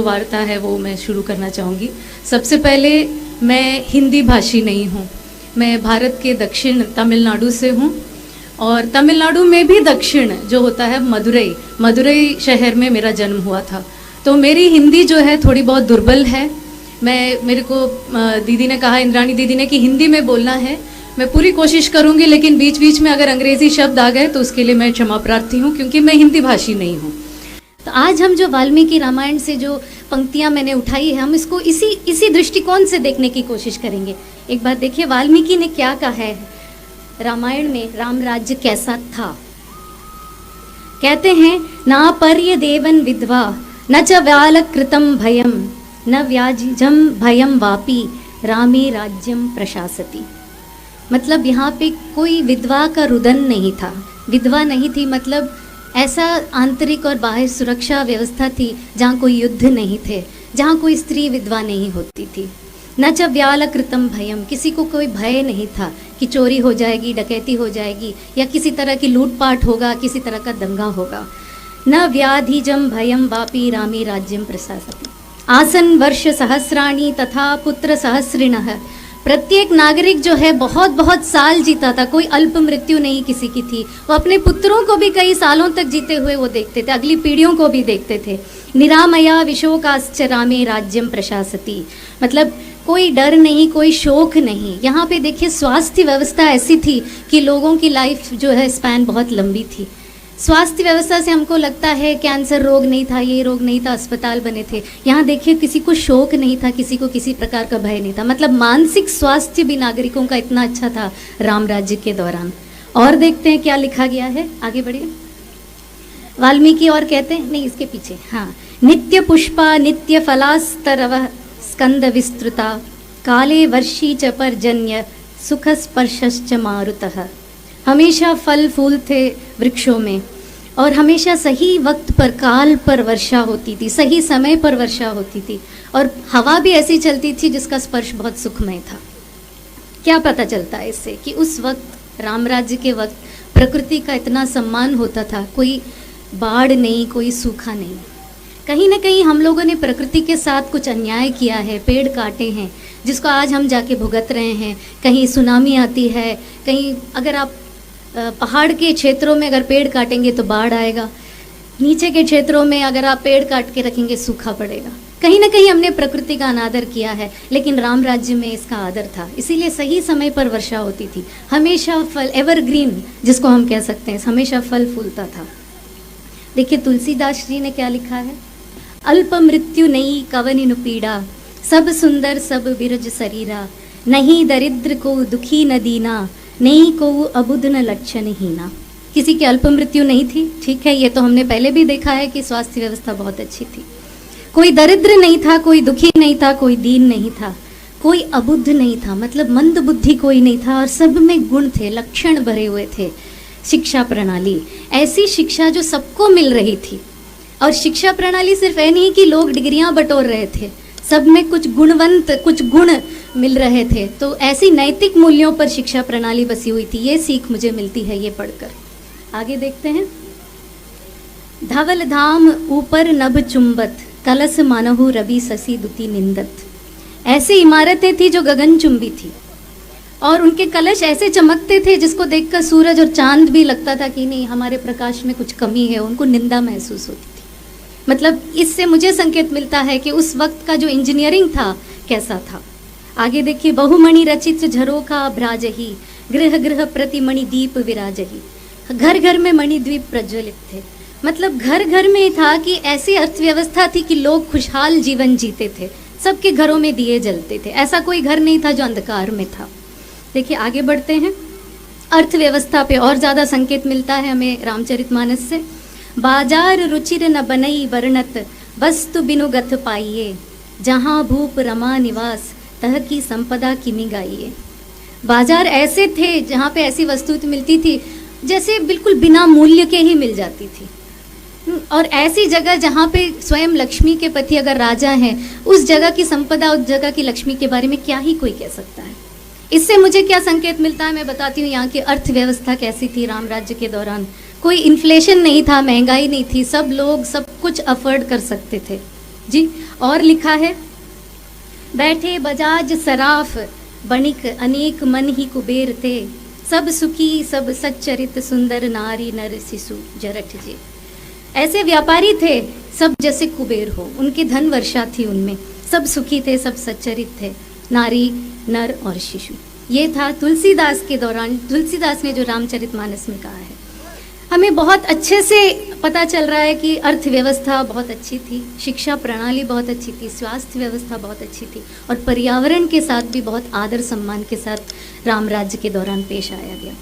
जो वार्ता है वो मैं शुरू करना चाहूँगी। सबसे पहले मैं हिंदी भाषी नहीं हूँ, मैं भारत के दक्षिण तमिलनाडु से हूँ और तमिलनाडु में भी दक्षिण जो होता है मदुरई शहर में मेरा जन्म हुआ था। तो मेरी हिंदी जो है थोड़ी बहुत दुर्बल है। मेरे को दीदी ने कहा, इंद्राणी दीदी ने, कि हिंदी में बोलना है। मैं पूरी कोशिश करूँगी, लेकिन बीच बीच में अगर अंग्रेज़ी शब्द आ गए तो उसके लिए मैं क्षमा प्रार्थी हूँ, क्योंकि मैं हिंदी भाषी नहीं हूँ। तो आज हम जो वाल्मीकि रामायण से जो पंक्तियाँ मैंने उठाई है, हम इसको इसी दृष्टिकोण से देखने की कोशिश करेंगे। एक बात देखिए, वाल्मीकि ने क्या कहा है रामायण में, राम राज्य कैसा था। कहते हैं, ना पर्य देवन विधवा न च व्यालकृतं भयम न व्याजिजम भयम वापी रामे राज्यम प्रशासति। मतलब यहाँ पे कोई विधवा का रुदन नहीं था, विधवा नहीं थी, मतलब ऐसा आंतरिक और बाह्य सुरक्षा व्यवस्था थी जहाँ कोई युद्ध नहीं थे, जहाँ कोई स्त्री विधवा नहीं होती थी। न च व्यालकृतं भयम, किसी को कोई भय नहीं था कि चोरी हो जाएगी, डकैती हो जाएगी, या किसी तरह की लूटपाट होगा, किसी तरह का दंगा होगा। न व्याधिजम भयम वापी रामे राज्यम प्रशासति। आसन वर्ष सहस्राणि तथा पुत्र सहस्रिणः। प्रत्येक नागरिक जो है बहुत बहुत साल जीता था, कोई अल्प मृत्यु नहीं किसी की थी। वो अपने पुत्रों को भी कई सालों तक जीते हुए वो देखते थे, अगली पीढ़ियों को भी देखते थे। निरामया विशोकाश्च रामे राज्यम प्रशासति, मतलब कोई डर नहीं, कोई शोक नहीं। यहाँ पे देखिए, स्वास्थ्य व्यवस्था ऐसी थी कि लोगों की लाइफ जो है स्पैन बहुत लंबी थी। स्वास्थ्य व्यवस्था से हमको लगता है कैंसर रोग नहीं था, ये रोग नहीं था, अस्पताल बने थे। यहाँ देखिए, किसी को शोक नहीं था, किसी को किसी प्रकार का भय नहीं था। मतलब मानसिक स्वास्थ्य भी नागरिकों का इतना अच्छा था राम राज्य के दौरान। और देखते हैं क्या लिखा गया है, आगे बढ़िए। वाल्मीकि और कहते हैं, नहीं इसके पीछे, हाँ, नित्य पुष्पा नित्य फलास्तरव स्कंद विस्तृता काले वर्षी च पर्जन्य सुख स्पर्शश्च मारुतः। हमेशा फल फूल थे वृक्षों में और हमेशा सही वक्त पर, काल पर वर्षा होती थी, सही समय पर वर्षा होती थी, और हवा भी ऐसी चलती थी जिसका स्पर्श बहुत सुखमय था। क्या पता चलता है इससे कि उस वक्त, राम राज्य के वक्त, प्रकृति का इतना सम्मान होता था, कोई बाढ़ नहीं, कोई सूखा नहीं। कहीं ना कहीं हम लोगों ने प्रकृति के साथ कुछ अन्याय किया है, पेड़ काटे हैं, जिसको आज हम जाके भुगत रहे हैं। कहीं सुनामी आती है, कहीं अगर आप पहाड़ के क्षेत्रों में अगर पेड़ काटेंगे तो बाढ़ आएगा, नीचे के क्षेत्रों में अगर आप पेड़ काट के रखेंगे सूखा पड़ेगा। कहीं ना कहीं हमने प्रकृति का अनादर किया है, लेकिन राम राज्य में इसका आदर था, इसीलिए सही समय पर वर्षा होती थी। हमेशा फल, एवरग्रीन जिसको हम कह सकते हैं, हमेशा फल फूलता था। देखिए तुलसीदास जी ने क्या लिखा है, अल्प मृत्यु नहीं कवनिनु पीड़ा सब सुंदर सब बिरज शरीरा नहीं दरिद्र को दुखी न दीना नहीं को अबुध न लक्षण हीना। किसी की अल्प मृत्यु नहीं थी, ठीक है, ये तो हमने पहले भी देखा है कि स्वास्थ्य व्यवस्था बहुत अच्छी थी। कोई दरिद्र नहीं था, कोई दुखी नहीं था, कोई दीन नहीं था, कोई अबुद्ध नहीं था, मतलब मंद बुद्धि कोई नहीं था, और सब में गुण थे, लक्षण भरे हुए थे। शिक्षा प्रणाली, ऐसी शिक्षा जो सबको मिल रही थी, और शिक्षा प्रणाली सिर्फ ये नहीं कि लोग डिग्रियां बटोर रहे थे, सब में कुछ गुणवंत, कुछ गुण मिल रहे थे। तो ऐसी नैतिक मूल्यों पर शिक्षा प्रणाली बसी हुई थी। ये सीख मुझे मिलती है ये पढ़कर। आगे देखते हैं, धवल धाम ऊपर नभ चुंबत कलश मानहु रवि शशि दुति निंदत। ऐसी इमारतें थी जो गगनचुंबी थी, और उनके कलश ऐसे चमकते थे जिसको देखकर सूरज और चांद भी लगता था कि नहीं, हमारे प्रकाश में कुछ कमी है, उनको निंदा महसूस होती थी। मतलब इससे मुझे संकेत मिलता है कि उस वक्त का जो इंजीनियरिंग था कैसा था। आगे देखिए, बहुमणि रचित झरोखा भ्राजही गृह गृह प्रति मणि दीप विराजही। घर घर में मणिद्वीप प्रज्वलित थे, मतलब घर घर में था कि ऐसी अर्थव्यवस्था थी कि लोग खुशहाल जीवन जीते थे, सबके घरों में दिए जलते थे, ऐसा कोई घर नहीं था जो अंधकार में था। देखिए आगे बढ़ते हैं, अर्थव्यवस्था पे और ज़्यादा संकेत मिलता है हमें रामचरितमानस से। बाजार रुचिर न बनई वर्णत वस्तु बिनु गथ पाइये जहाँ भूप रमा निवास तह की संपदा किमी गाइए। बाजार ऐसे थे जहाँ पे ऐसी वस्तु मिलती थी जैसे बिल्कुल बिना मूल्य के ही मिल जाती थी, और ऐसी जगह जहाँ पे स्वयं लक्ष्मी के पति अगर राजा हैं, उस जगह की संपदा, उस जगह की लक्ष्मी के बारे में क्या ही कोई कह सकता है। इससे मुझे क्या संकेत मिलता है मैं बताती हूँ। यहाँ की अर्थव्यवस्था कैसी थी राम राज्य के दौरान। कोई इन्फ्लेशन नहीं था, महंगाई नहीं थी, सब लोग सब कुछ अफोर्ड कर सकते थे। जी। और लिखा है, बैठे बजाज सराफ बणिक अनेक मन ही कुबेर थे, सब सुखी सब सच्चरित सुंदर नारी नर शिशु जरठ जे। ऐसे व्यापारी थे सब जैसे कुबेर हो, उनकी धन वर्षा थी, उनमें सब सुखी थे, सब सच्चरित थे, नारी नर और शिशु। ये था तुलसीदास के दौरान, तुलसीदास ने जो रामचरितमानस में कहा है। हमें बहुत अच्छे से पता चल रहा है कि अर्थव्यवस्था बहुत अच्छी थी, शिक्षा प्रणाली बहुत अच्छी थी, स्वास्थ्य व्यवस्था बहुत अच्छी थी, और पर्यावरण के साथ भी बहुत आदर सम्मान के साथ राम राज्य के दौरान पेश आया गया।